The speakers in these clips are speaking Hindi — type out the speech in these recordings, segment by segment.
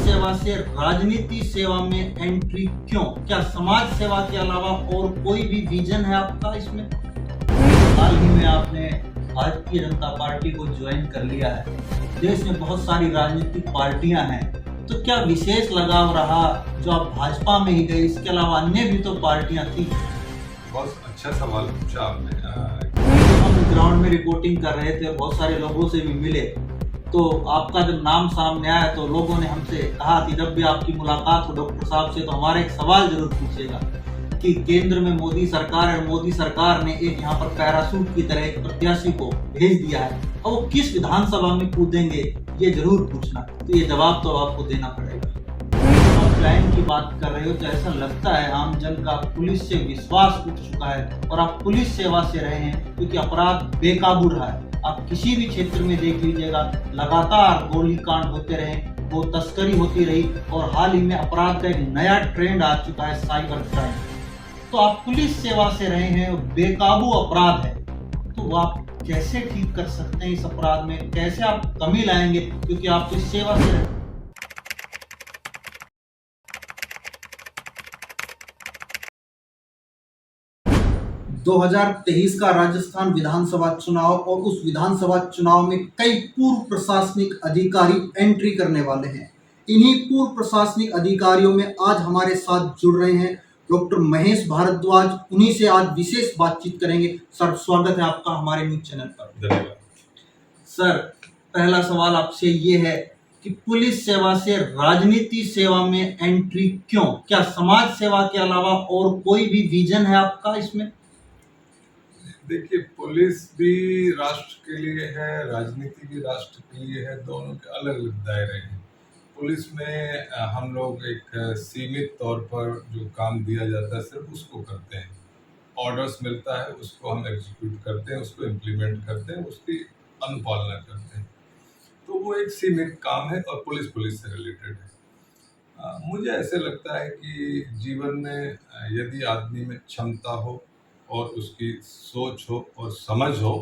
सेवा से राजनीति सेवा में एंट्री क्यों? क्या समाज सेवा के अलावा और कोई भी विजन है आपका इसमें? हाल ही में आपने भारतीय जनता पार्टी को ज्वाइन कर लिया है। देश में बहुत सारी राजनीतिक पार्टियां हैं, तो क्या विशेष लगाव रहा जो आप भाजपा में ही गए? इसके अलावा अन्य भी तो पार्टियां थी। बहुत अच्छा सवाल पूछा आपने। हम ग्राउंड में रिपोर्टिंग कर रहे थे और बहुत सारे लोगों से भी मिले, तो आपका जब नाम सामने आया तो लोगों ने हमसे कहा कि जब भी आपकी मुलाकात हो डॉक्टर साहब से तो हमारा एक सवाल जरूर पूछेगा कि केंद्र में मोदी सरकार है और मोदी सरकार ने एक यहाँ पर पैराशूट की तरह एक प्रत्याशी को भेज दिया है और वो किस विधानसभा में कूदेंगे ये जरूर पूछना। तो ये जवाब तो आपको देना पड़ेगा। आप क्राइम की बात कर रहे हो तो ऐसा लगता है आम जन का पुलिस से विश्वास उठ चुका है और आप पुलिस सेवा से रहे हैं क्योंकि अपराध बेकाबू रहा है। आप किसी भी क्षेत्र में देख लीजिएगा, लगातार गोलीकांड होते रहे, वो तस्करी होती रही और हाल ही में अपराध का एक नया ट्रेंड आ चुका है, साइबर क्राइम। तो आप पुलिस सेवा से रहे हैं और बेकाबू अपराध है, तो वो आप कैसे ठीक कर सकते हैं? इस अपराध में कैसे आप कमी लाएंगे क्योंकि आप तो इस सेवा से रहे। 2023 का राजस्थान विधानसभा चुनाव और उस विधानसभा चुनाव में कई पूर्व प्रशासनिक अधिकारी एंट्री करने वाले हैं। इन्हीं पूर्व प्रशासनिक अधिकारियों में आज हमारे साथ जुड़ रहे हैं डॉक्टर महेश भारद्वाज। उन्हीं से आज विशेष बातचीत करेंगे। सर, स्वागत है आपका हमारे न्यूज चैनल पर। धन्यवाद। सर, पहला सवाल आपसे ये है कि पुलिस सेवा से राजनीति सेवा में एंट्री क्यों? क्या समाज सेवा के अलावा और कोई भी विजन है आपका इसमें? देखिए, पुलिस भी राष्ट्र के लिए है, राजनीति भी राष्ट्र के लिए है, दोनों के अलग अलग दायरे हैं। पुलिस में हम लोग एक सीमित तौर पर जो काम दिया जाता है सिर्फ उसको करते हैं। ऑर्डर्स मिलता है, उसको हम एग्जीक्यूट करते हैं, उसको इम्प्लीमेंट करते हैं, उसकी अनुपालना करते हैं। तो वो एक सीमित काम है और पुलिस से रिलेटेड है। मुझे ऐसे लगता है कि जीवन में यदि आदमी में क्षमता हो और उसकी सोच हो और समझ हो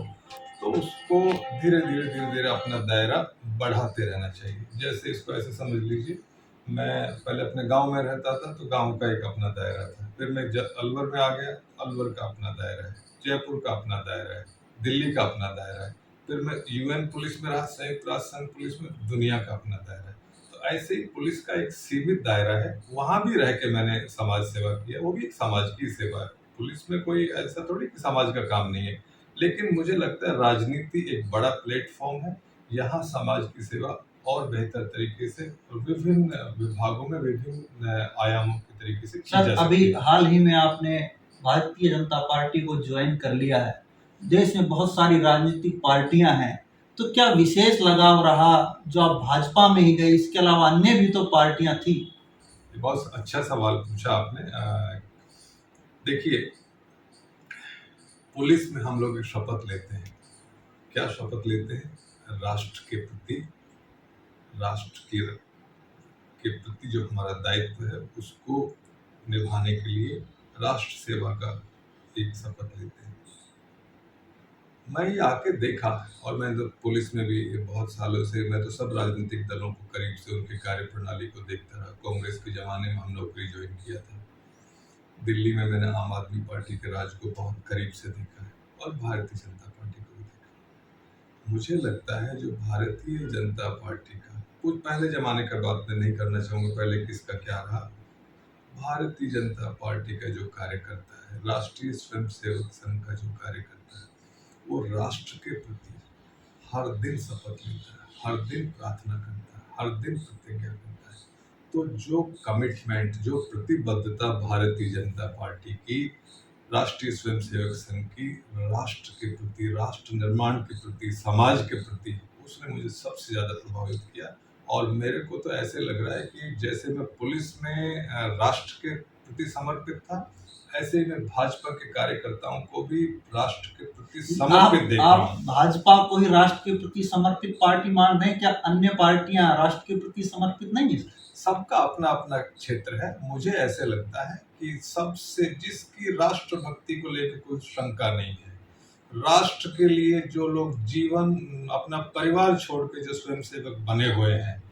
तो उसको धीरे धीरे अपना दायरा बढ़ाते रहना चाहिए। जैसे इसको ऐसे समझ लीजिए, मैं पहले अपने गांव में रहता था तो गांव का एक अपना दायरा था, फिर मैं अलवर में आ गया, अलवर का अपना दायरा है, जयपुर का अपना दायरा है, दिल्ली का अपना दायरा है, फिर मैं यूएन पुलिस में रहा, संयुक्त राष्ट्र संघ पुलिस में, दुनिया का अपना दायरा है। तो ऐसे ही पुलिस का एक सीमित दायरा है, वहां भी रह के मैंने समाज सेवा किया, वो भी एक समाज की सेवा है। पुलिस में कोई ऐसा थोड़ी कि समाज का काम नहीं है, लेकिन मुझे लगता है राजनीति एक बड़ा प्लेटफॉर्म है, यहाँ समाज की सेवा और बेहतर तरीके से और विभिन्न विभागों में विभिन्न आयामों के तरीके से की जा सकती है। अभी हाल ही में आपने भारतीय जनता पार्टी को ज्वाइन कर लिया है। देश में बहुत सारी राजनीतिक पार्टियां हैं, तो क्या विशेष लगाव रहा जो आप भाजपा में ही गए? इसके अलावा अन्य भी तो पार्टियां थी। बहुत अच्छा सवाल पूछा आपने। देखिए, पुलिस में हम लोग एक शपथ लेते हैं। क्या शपथ लेते हैं? राष्ट्र के प्रति, के प्रति जो हमारा दायित्व है उसको निभाने के लिए राष्ट्र सेवा का एक शपथ लेते हैं। मैं ये आके देखा, और मैं तो पुलिस में भी बहुत सालों से, मैं तो सब राजनीतिक दलों को करीब से उनकी कार्य प्रणाली को देखता रहा। कांग्रेस के जमाने में हम नौकरी ज्वाइन किया था, दिल्ली में मैंने आम आदमी पार्टी के राज को बहुत करीब से देखा है और भारतीय जनता पार्टी को भी देखा। मुझे लगता है जो भारतीय जनता पार्टी का, कुछ पहले जमाने का बात मैं नहीं करना चाहूँगा, पहले किसका क्या रहा, भारतीय जनता पार्टी का जो कार्यकर्ता है, राष्ट्रीय स्वयंसेवक संघ का जो कार्यकर्ता है, वो राष्ट्र के प्रति हर दिन शपथ लेता है, हर दिन प्रार्थना करता है, हर दिन प्रतिज्ञा करता है। तो जो कमिटमेंट, जो प्रतिबद्धता भारतीय जनता पार्टी की, राष्ट्रीय स्वयंसेवक संघ की राष्ट्र के प्रति, राष्ट्र निर्माण के प्रति, समाज के प्रति, उसने मुझे सबसे ज़्यादा प्रभावित किया। और मेरे को तो ऐसे लग रहा है कि जैसे मैं पुलिस में राष्ट्र के प्रति समर्पित था, ऐसे ही मैं भाजपा के कार्यकर्ताओं को भी राष्ट्र के प्रति समर्पित देख रहा हूं। आप भाजपा को ही राष्ट्र के प्रति समर्पित पार्टी मान रहे हैं, क्या अन्य पार्टियां राष्ट्र के प्रति समर्पित नहीं है? सबका अपना अपना क्षेत्र है। मुझे ऐसे लगता है कि सबसे, जिसकी राष्ट्र भक्ति को लेकर कोई शंका नहीं है, राष्ट्र के लिए जो लोग जीवन, अपना परिवार छोड़ के जो स्वयंसेवक बने हुए हैं,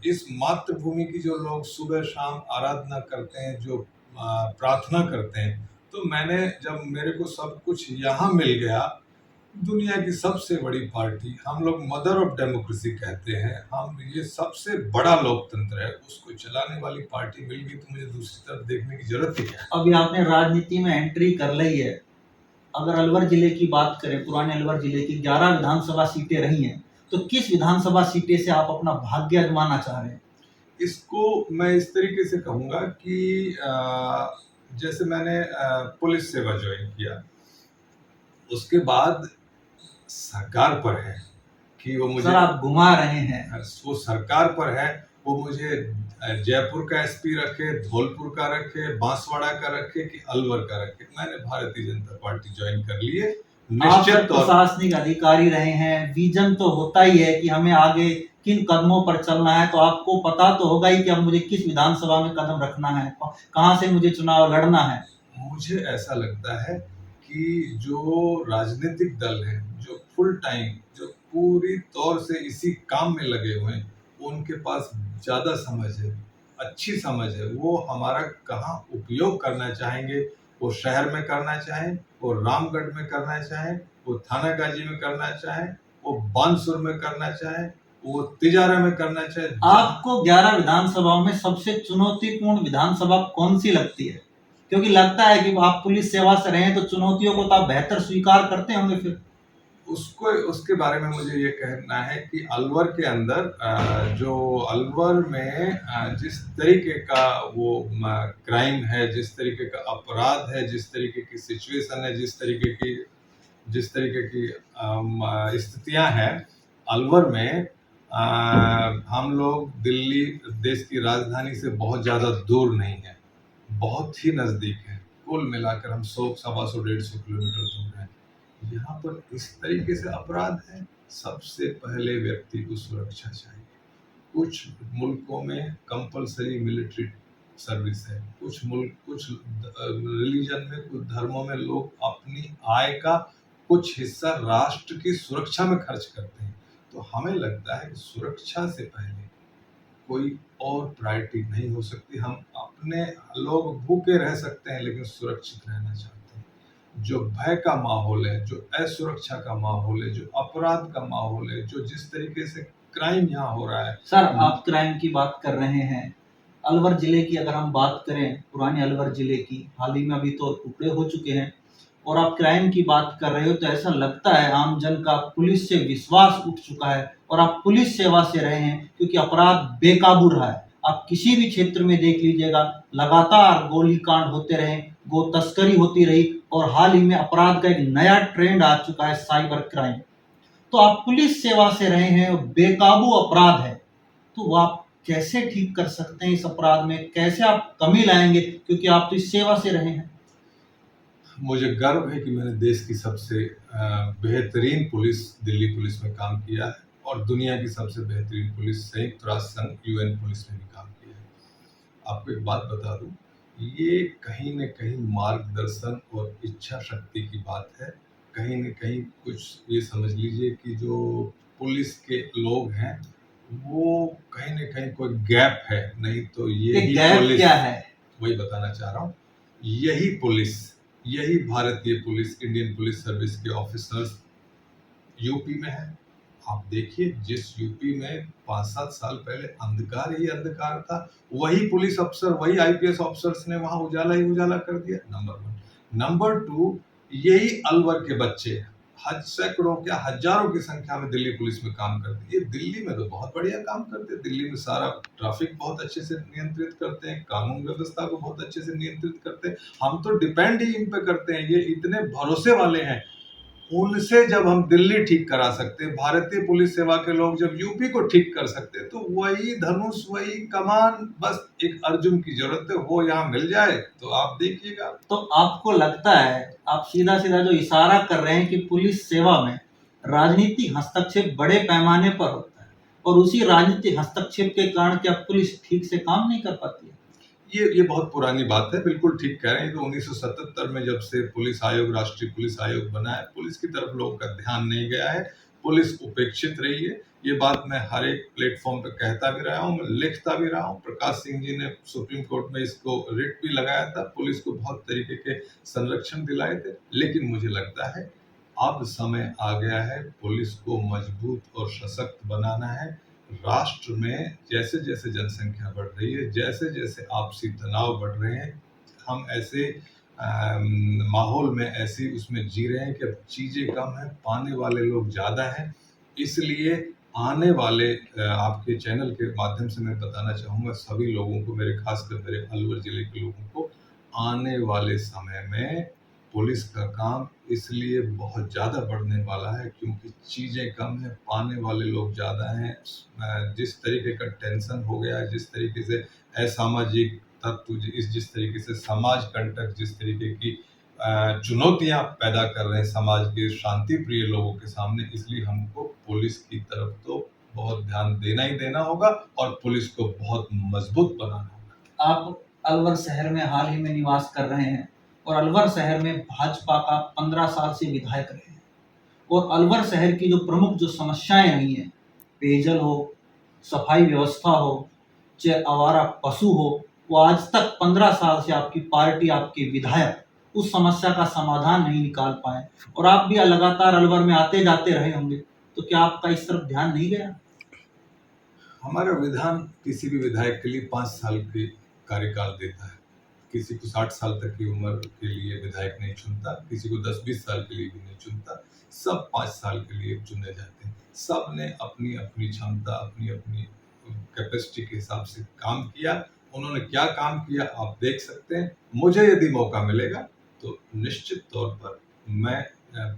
इस मातृभूमि की जो लोग सुबह शाम आराधना करते हैं, जो प्रार्थना करते हैं, तो मैंने जब मेरे को सब कुछ यहाँ मिल गया, दुनिया की सबसे बड़ी पार्टी, हम लोग मदर ऑफ डेमोक्रेसी कहते हैं, हम ये सबसे बड़ा लोकतंत्र है, उसको चलाने वाली पार्टी मिल गई, तो मुझे दूसरी तरफ देखने की जरूरत ही क्या है। अभी आपने राजनीति में एंट्री कर ली है। अगर अलवर जिले की बात करें, पुराने अलवर जिले की 11 विधानसभा सीटें रही हैं, तो किस विधानसभा सीटें से आप अपना भाग्य आजमाना चाह रहे हैं? इसको मैं इस तरीके से कहूँगा कि जैसे मैंने पुलिस सेवा ज्वाइन किया, उसके बाद सरकार पर है कि वो मुझे, सर आप घुमा रहे हैं। वो सरकार पर है, वो मुझे जयपुर का एसपी रखे, धौलपुर का रखे, बांसवाड़ा का रखे कि अलवर का रखे, मैंने भारतीय जनता पार्टी ज्वाइन कर ली है। आप सर प्रशासनिक अधिकारी रहे हैं, विजन तो होता ही है कि हमें आगे किन कदमों पर चलना है, तो आपको पता तो होगा ही कि अब मुझे किस विधानसभा में कदम रखना है, कहाँ से मुझे चुनाव लड़ना है। मुझे ऐसा लगता है कि जो राजनीतिक दल है, जो फुल टाइम, जो पूरी तौर से इसी काम में लगे हुए हैं, उनके पास ज़्यादा समझ है, अच्छी समझ है, वो हमारा कहाँ उपयोग करना चाहेंगे, वो शहर में करना चाहें, वो रामगढ़ में करना चाहें, वो थानागाजी में करना चाहें, वो बानसूर में करना चाहें, वो तिजारा में करना चाहें। आपको 11 विधानसभाओं में सबसे चुनौतीपूर्ण विधानसभा कौन सी लगती है? क्योंकि लगता है कि आप पुलिस सेवा से रहे हैं, तो चुनौतियों को तो आप बेहतर स्वीकार करते होंगे फिर। उसको, उसके बारे में मुझे ये कहना है कि अलवर के अंदर जो अलवर में जिस तरीके का वो क्राइम है, जिस तरीके का अपराध है, जिस तरीके की सिचुएशन है, जिस तरीके की स्थितियां हैं अलवर में, हम लोग दिल्ली देश की राजधानी से बहुत ज़्यादा दूर नहीं है, बहुत ही नज़दीक है। कुल मिलाकर हम 100, 125, 150 किलोमीटर दूर हैं। यहाँ पर इस तरीके से अपराध है, सबसे पहले व्यक्ति को सुरक्षा चाहिए। कुछ मुल्कों में कंपलसरी मिलिट्री सर्विस है, कुछ रिलीजन में, कुछ धर्मों में लोग अपनी आय का कुछ हिस्सा राष्ट्र की सुरक्षा में खर्च करते हैं। तो हमें लगता है कि सुरक्षा से पहले कोई और प्रायोरिटी नहीं हो सकती। हम अपने लोग भूखे रह सकते हैं, लेकिन सुरक्षित रहना चाहते हैं। जो भय का माहौल है, जो असुरक्षा का माहौल है, जो अपराध का माहौल है, जो जिस तरीके से क्राइम यहाँ हो रहा है। सर आप क्राइम की बात कर रहे हैं, अलवर जिले की अगर हम बात करें, पुराने अलवर जिले की, हाल ही में अभी तो टुकड़े हो चुके हैं, और आप क्राइम की बात कर रहे हो, तो ऐसा लगता है आम जन का पुलिस से विश्वास उठ चुका है, और आप पुलिस सेवा से रहे हैं, क्योंकि अपराध बेकाबू रहा है। आप किसी भी क्षेत्र में देख लीजिएगा, लगातार गोलीकांड होते रहे, गो तस्करी होती रही, और हाल ही में अपराध का एक नया ट्रेंड आ चुका है, साइबर क्राइम। तो आप पुलिस सेवा से रहे हैं और बेकाबू अपराध है, तो वो आप कैसे ठीक कर सकते हैं? इस अपराध में कैसे आप कमी लाएंगे, क्योंकि आप तो इस सेवा से रहे हैं। मुझे गर्व है कि मैंने देश की सबसे बेहतरीन पुलिस, दिल्ली पुलिस में काम किया है, और दुनिया की सबसे बेहतरीन पुलिस, संयुक्त राष्ट्र संघ, यूएन पुलिस में भी काम किया है। आपको एक बात बता दूं, ये कहीं न कहीं मार्गदर्शन और इच्छा शक्ति की बात है। कहीं न कहीं कुछ ये समझ लीजिए कि जो पुलिस के लोग हैं, वो कहीं न कहीं कोई गैप है, नहीं तो यही गैप पुलिस, क्या है? वही बताना चाह रहा हूँ। यही पुलिस, यही भारतीय पुलिस, इंडियन पुलिस सर्विस के ऑफिसर्स यूपी में है। आप देखिए, जिस यूपी में 5-7 साल पहले अंधकार ही अंधकार था, वही पुलिस अफसर, वही आईपीएस ऑफिसर्स ने वहां उजाला ही उजाला कर दिया। नंबर 1। नंबर 2, यही अलवर के बच्चे सैकड़ों क्या हजारों की संख्या में दिल्ली पुलिस में काम करते हैं। ये दिल्ली में तो बहुत बढ़िया काम करते हैं, दिल्ली में सारा ट्रैफिक बहुत अच्छे से नियंत्रित करते हैं, कानून व्यवस्था को बहुत अच्छे से नियंत्रित करते हैं। हम तो डिपेंड ही इन पे करते हैं, ये इतने भरोसे वाले हैं। उनसे जब हम दिल्ली ठीक करा सकते हैं, भारतीय पुलिस सेवा के लोग जब यूपी को ठीक कर सकते हैं, तो वही धनुष, वही कमान, बस एक अर्जुन की जरूरत है, वो यहाँ मिल जाए तो आप देखिएगा। तो आपको लगता है, आप सीधा सीधा जो इशारा कर रहे हैं कि पुलिस सेवा में राजनीतिक हस्तक्षेप बड़े पैमाने पर होता है, और उसी राजनीतिक हस्तक्षेप के कारण क्या पुलिस ठीक से काम नहीं कर पाती है? ये बहुत पुरानी बात है, बिल्कुल ठीक कह रहे हैं। तो 1977 में जब से पुलिस आयोग, राष्ट्रीय पुलिस आयोग बना है, पुलिस की तरफ लोगों का ध्यान नहीं गया है, पुलिस उपेक्षित रही है। ये बात मैं हर एक प्लेटफॉर्म पे कहता भी रहा हूँ, मैं लिखता भी रहा हूँ। प्रकाश सिंह जी ने सुप्रीम कोर्ट में इसको रिट भी लगाया था, पुलिस को बहुत तरीके के संरक्षण दिलाए थे। लेकिन मुझे लगता है अब समय आ गया है पुलिस को मजबूत और सशक्त बनाना है। राष्ट्र में जैसे जैसे जनसंख्या बढ़ रही है, जैसे जैसे आपसी तनाव बढ़ रहे हैं, हम ऐसे माहौल में ऐसी उसमें जी रहे हैं कि अब चीज़ें कम हैं, पाने वाले लोग ज़्यादा हैं। इसलिए आने वाले आपके चैनल के माध्यम से मैं बताना चाहूँगा सभी लोगों को, मेरे खासकर मेरे अलवर ज़िले के लोगों को, आने वाले समय में पुलिस का काम इसलिए बहुत ज़्यादा बढ़ने वाला है क्योंकि चीज़ें कम हैं, पाने वाले लोग ज़्यादा हैं। जिस तरीके का टेंशन हो गया है, जिस तरीके से असामाजिक तत्व जिस तरीके से समाज कंटक जिस तरीके की चुनौतियां पैदा कर रहे हैं समाज के शांति प्रिय लोगों के सामने, इसलिए हमको पुलिस की तरफ तो बहुत ध्यान देना ही देना होगा और पुलिस को बहुत मजबूत बनाना होगा। आप अलवर शहर में हाल ही में निवास कर रहे हैं और अलवर शहर में भाजपा का 15 साल से विधायक रहे हैं और अलवर शहर की जो प्रमुख जो समस्याएं रही हैं, पेयजल हो, सफाई व्यवस्था हो, चाहे आवारा पशु हो, वो आज तक 15 साल से आपकी पार्टी, आपके विधायक उस समस्या का समाधान नहीं निकाल पाए और आप भी लगातार अलवर में आते जाते रहे होंगे, तो क्या आपका इस तरफ ध्यान नहीं गया? हमारा विधान किसी भी विधायक के लिए 5 साल के कार्यकाल देता है। किसी को 60 साल तक की उम्र के लिए विधायक नहीं चुनता, किसी को 10-20 साल के लिए भी नहीं चुनता। सब 5 साल के लिए चुने जाते हैं। सब ने अपनी अपनी क्षमता, अपनी अपनी कैपेसिटी के हिसाब से काम किया। उन्होंने क्या काम किया आप देख सकते हैं। मुझे यदि मौका मिलेगा तो निश्चित तौर पर मैं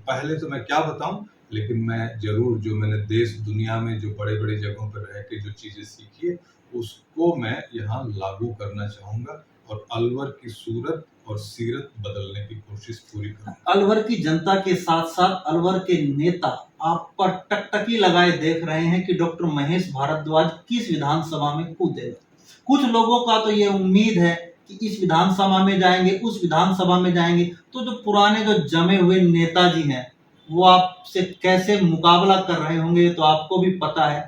पहले तो मैं क्या बताऊं, लेकिन मैं जरूर जो मैंने देश दुनिया में जो बड़े बड़े जगहों पर रह के जो चीज़ें सीखी है उसको मैं यहाँ लागू करना चाहूँगा और अलवर की सूरत और सीरत बदलने की कोशिश पूरी करूँगा। अलवर की जनता के साथ साथ अलवर के नेता आप पर टकटकी लगाए देख रहे हैं कि डॉक्टर महेश भारद्वाज किस विधानसभा में कूदेगा। कुछ लोगों का तो ये उम्मीद है कि इस विधानसभा में जाएंगे, उस विधानसभा में जाएंगे, तो जो पुराने जो जमे हुए नेताजी हैं वो आपसे कैसे मुकाबला कर रहे होंगे तो आपको भी पता है।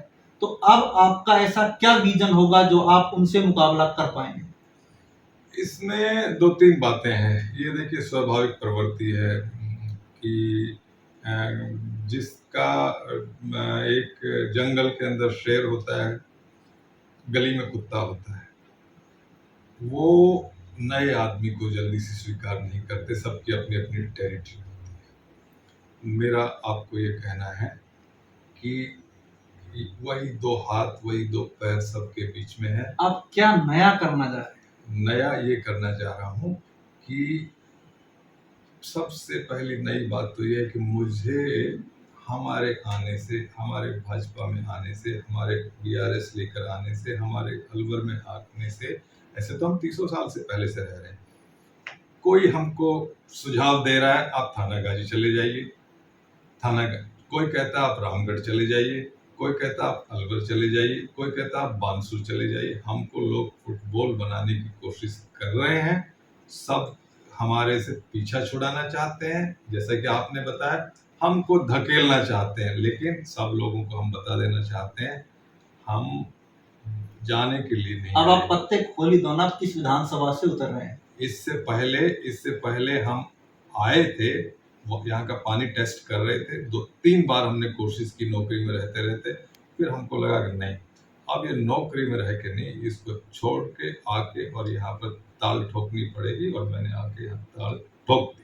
तो अब आपका ऐसा क्या विजन होगा जो आप उनसे मुकाबला कर पाएंगे? इसमें 2-3 बातें हैं। ये देखिए स्वाभाविक प्रवृत्ति है कि जिसका एक जंगल के अंदर शेर होता है, गली में कुत्ता होता है, वो नए आदमी को जल्दी से स्वीकार नहीं करते। सबकी अपनी अपनी टेरिटरी होती है। मेरा आपको ये कहना है कि वही 2 हाथ, वही 2 पैर सबके बीच में है। आप क्या नया करना चाह रहे हैं? नया ये करना चाह रहा हूँ कि सबसे पहली नई बात तो ये है कि मुझे हमारे आने से, हमारे भाजपा में आने से, हमारे बीआरएस लेकर आने से, हमारे अलवर में आने से, ऐसे तो हम 300 साल से पहले से रह रहे हैं। कोई हमको सुझाव दे रहा है आप थानागाजी चले जाइए, कोई कहता है आप रामगढ़ चले जाइए, कोई कहता आप अलवर चले जाइए, कोई कहता आप बानसूर चले जाइए। हमको लोग फुटबॉल बनाने की कोशिश कर रहे हैं। सब हमारे से पीछा छुड़ाना चाहते हैं, जैसा कि आपने बताया, हमको धकेलना चाहते हैं। लेकिन सब लोगों को हम बता देना चाहते हैं हम जाने के लिए नहीं। अब आप पत्ते खोली दो ना, किस विधानसभा से उतर रहे हैं? इससे पहले हम आए थे, वो यहाँ का पानी टेस्ट कर रहे थे। 2-3 बार हमने कोशिश की नौकरी में रहते रहते, फिर हमको लगा कि नहीं, अब ये नौकरी में रह के नहीं, इसको छोड़ के आके और यहाँ पर ताल ठोकनी पड़ेगी। और मैंने आके यहाँ ताल ठोक दी।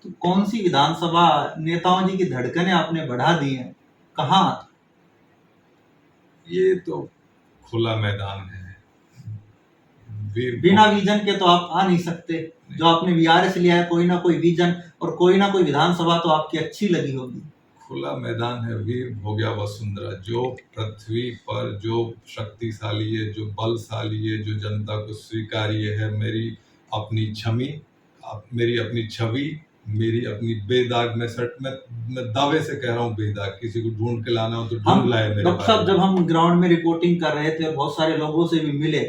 तो कौन सी विधानसभा नेताओं जी की धड़कनें आपने बढ़ा दी हैं? कहाँ? ये तो खुला मैदान है। बिना विजन के तो आप आ नहीं सकते। जो आपने वीआरएस लिया है, कोई ना कोई विजन और कोई ना कोई विधानसभा तो आपकी अच्छी लगी होगी। खुला मैदान है। वीर भोग्या वसुंधरा, जो पृथ्वी पर जो शक्तिशाली है, जो बलशाली है, जो जनता को स्वीकार्य है, मेरी अपनी छवि, मेरी अपनी बेदाग, मैं दावे से कह रहा हूँ बेदाग। किसी को ढूंढ के लाना हो तो ढूंढ लाए मेरे डॉक्टर साहब, जब हम ग्राउंड में रिपोर्टिंग कर रहे थे और बहुत सारे लोगों से भी मिले,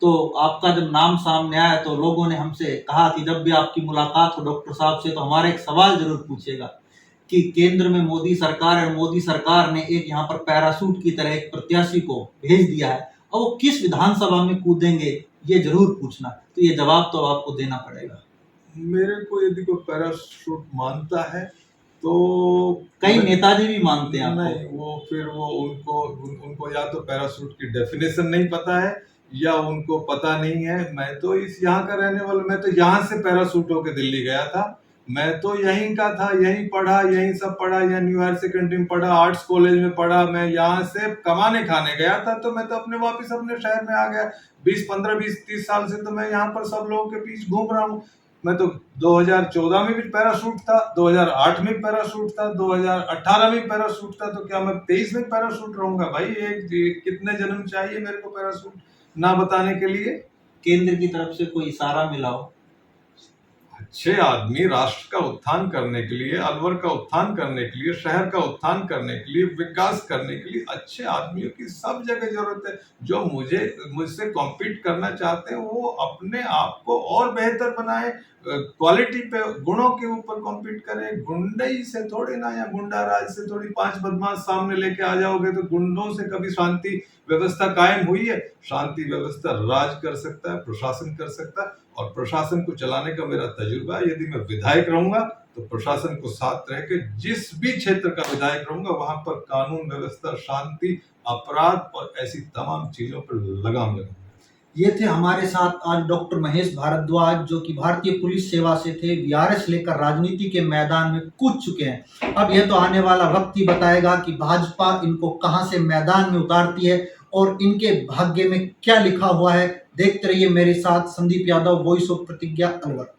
तो आपका जब नाम सामने आया तो लोगों ने हमसे कहा कि जब भी आपकी मुलाकात हो डॉक्टर साहब से तो हमारा एक सवाल जरूर पूछिएगा। कि केंद्र में मोदी सरकार है और मोदी सरकार ने एक यहाँ पर पैराशूट की तरह एक प्रत्याशी को भेज दिया है, और वो किस विधानसभा में कूदेंगे ये जरूर पूछना। तो ये जवाब तो आपको देना पड़ेगा। मेरे को यदि कोई पैराशूट मानता है तो कई नेताजी भी मानते हैं आपको। नहीं, वो फिर वो उनको या तो पैराशूट की डेफिनेशन नहीं पता है या उनको पता नहीं है। मैं तो इस यहाँ का रहने वाला, मैं तो यहाँ से पैराशूट होके दिल्ली गया था। मैं तो यहीं का था, यहीं पढ़ा, यहीं सब पढ़ा, यहाँ न्यू हायर सेकेंडरी में पढ़ा, आर्ट्स कॉलेज में पढ़ा। मैं यहाँ से कमाने खाने गया था, तो मैं तो वापिस अपने शहर में आ गया। 20-15-20-30 साल से तो मैं यहाँ पर सब लोगों के बीच घूम रहा हूँ। मैं तो 2014 में भी पैराशूट था, 2008 में पैराशूट था, 2018 में पैराशूट था, तो क्या मैं 23 में पैराशूट रहूंगा? भाई एक कितने जन्म चाहिए मेरे को पैराशूट ना बताने के लिए? केंद्र की तरफ से कोई इशारा मिला हो? अच्छे आदमी राष्ट्र का उत्थान करने के लिए, अलवर का उत्थान करने के लिए, शहर का उत्थान करने के लिए, विकास करने के लिए अच्छे आदमियों की सब जगह जरूरत है। जो मुझसे कॉम्पीट करना चाहते हैं वो अपने आप को और बेहतर बनाए, क्वालिटी पे, गुणों के ऊपर कॉम्पीट करें। गुंडई से थोड़ी ना, या गुंडा राज से थोड़ी 5 बदमाश सामने लेके आ जाओगे तो गुंडों से कभी शांति व्यवस्था कायम हुई है? शांति व्यवस्था राज कर सकता है, प्रशासन कर सकता है, और प्रशासन को चलाने का मेरा तजुर्बा है। यदि मैं विधायक रहूंगा तो प्रशासन को साथ रह के जिस भी क्षेत्र का विधायक रहूंगा वहां पर कानून व्यवस्था, शांति, अपराध और ऐसी तमाम चीजों पर लगाम लगाऊंगा। ये थे हमारे साथ आज डॉक्टर महेश भारद्वाज, जो कि भारतीय पुलिस सेवा से थे, वीआरएस लेकर राजनीति के मैदान में कूद चुके हैं। अब यह तो आने वाला वक्त ही बताएगा कि भाजपा इनको कहां से मैदान में उतारती है और इनके भाग्य में क्या लिखा हुआ है। देखते रहिए मेरे साथ। संदीप यादव, वॉइस ऑफ प्रतिज्ञा, अलवर।